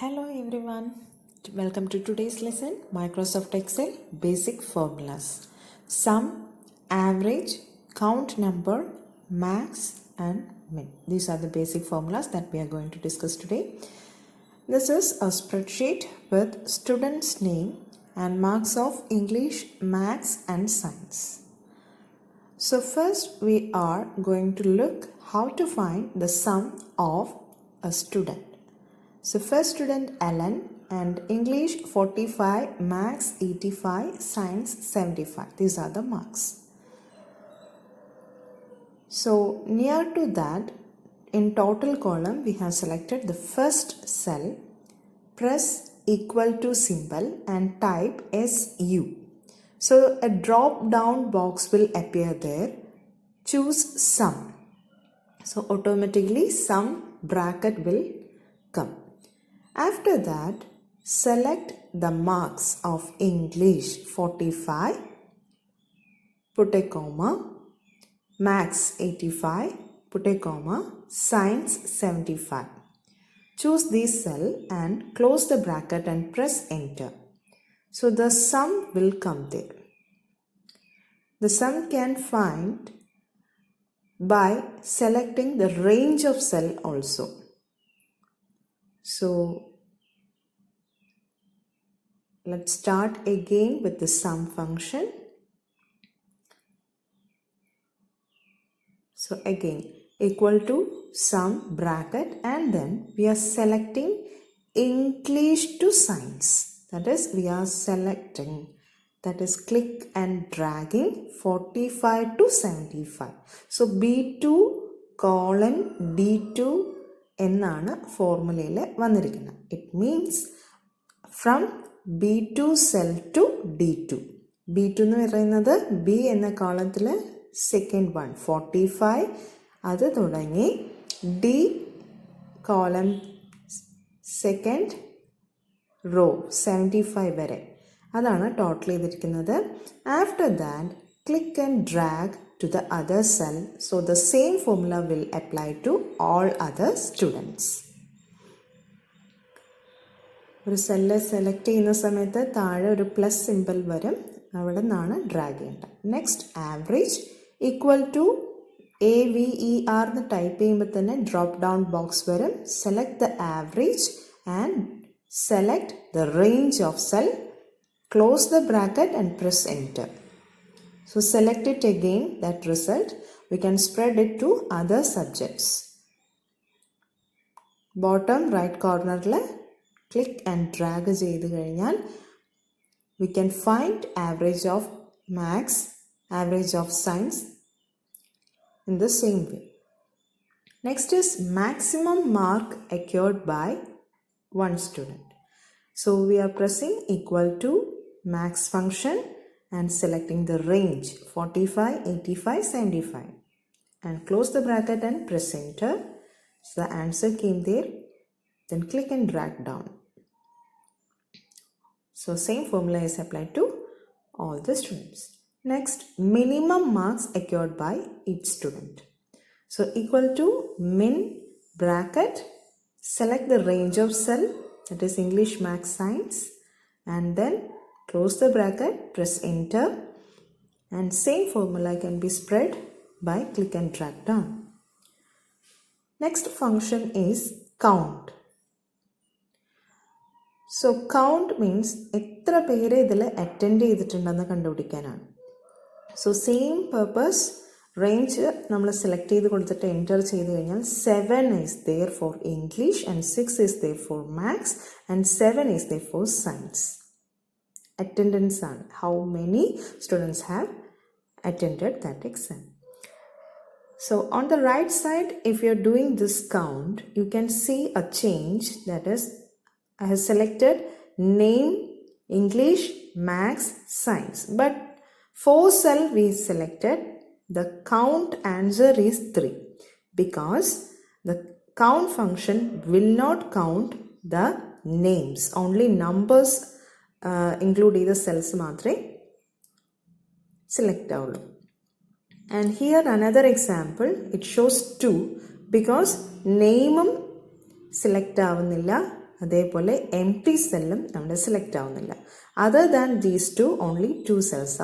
Hello everyone, welcome to today's lesson, Microsoft Excel Basic Formulas. Sum, average, count number, max and min. These are the basic formulas that we are going to discuss today. This is a spreadsheet with student's name and marks of English, Maths and Science. So first we are going to look how to find the sum of a student. So first student Ellen and English 45, Maths 85, Science 75. These are the marks. So near to that, in total column we have selected the first cell, press equal to symbol and type SU. So a drop down box will appear there. Choose sum. So automatically sum bracket will come. After that, select the marks of English 45, put a comma, Maths 85, put a comma, Science 75. Choose this cell and close the bracket and press enter. So the sum will come there. The sum can find by selecting the range of cell also. So let's start again with the sum function. So again equal to sum bracket and then we are selecting English to Science. That is we are selecting, that is click and dragging 45 to 75. So B2 colon D2 എന്നാണ് ഫോർമുലയിൽ വന്നിരിക്കുന്നത്. It means from B2 cell to D2. B2 എന്ന് പറയുന്നത് B എന്ന കോളത്തിൽ second one 45, അത് തുടങ്ങി D column second row 75 വരെ, അതാണ് ടോട്ടൽ ചെയ്തിരിക്കുന്നത്. After that click and drag to the other cell, so the same formula will apply to all other students. ഒരു സെല്ല് സെലക്ട് ചെയ്യുന്ന സമയത്ത് താഴെ ഒരു പ്ലസ് സിമ്പിൾ വരും, അവിടെ നിന്നാണ് ഡ്രാഗ് ചെയ്യേണ്ടത്. Next average equal to AVER എന്ന് ടൈപ്പ് ചെയ്യുമ്പോൾ തന്നെ ഡ്രോപ്പ് ഡൗൺ ബോക്സ് വരും. Select the average and select the range of cell, close the bracket and press enter. So select it again, that result. We can spread it to other subjects. Bottom right corner click and drag ചെയ്ത് കഴിഞ്ഞാൽ we can find average of Maths, average of Science in the same way. Next is maximum mark acquired by one student. So we are pressing equal to max function and selecting the range 45, 85, 75 and close the bracket and press enter. So the answer came there. Then click and drag down. So same formula is applied to all the students. Next, minimum marks acquired by each student. So equal to min bracket, select the range of cell, that is English, Maths, Science, and then close the bracket, press enter, and same formula can be spread by click and drag down. Next function is count. So count means എത്ര പേര് ഇതിൽ attend ചെയ്തിട്ടുണ്ടെന്ന് കണ്ടുപിടിക്കാനാണ്. So same purpose range നമ്മൾ select ചെയ്ത് കൊടുത്തിട്ട് enter ചെയ്ത് കഴിഞ്ഞാൽ 7 is there for English and 6 is there for Maths and 7 is there for Science. Attendance on how many students have attended that exam. So on the right side, if you're doing this count, you can see a change, that is I have selected name, English, Maths, Science, but for cell we selected the count answer is 3 because the count function will not count the names, only numbers include either cells മാത്രമേ select ആവുള്ളൂ. And here another example, it shows 2 because name select ആവുന്നില്ല, അതേപോലെ M T സെല്ലും നമ്മുടെ select ആവുന്നില്ല. Other than these two only 2 cells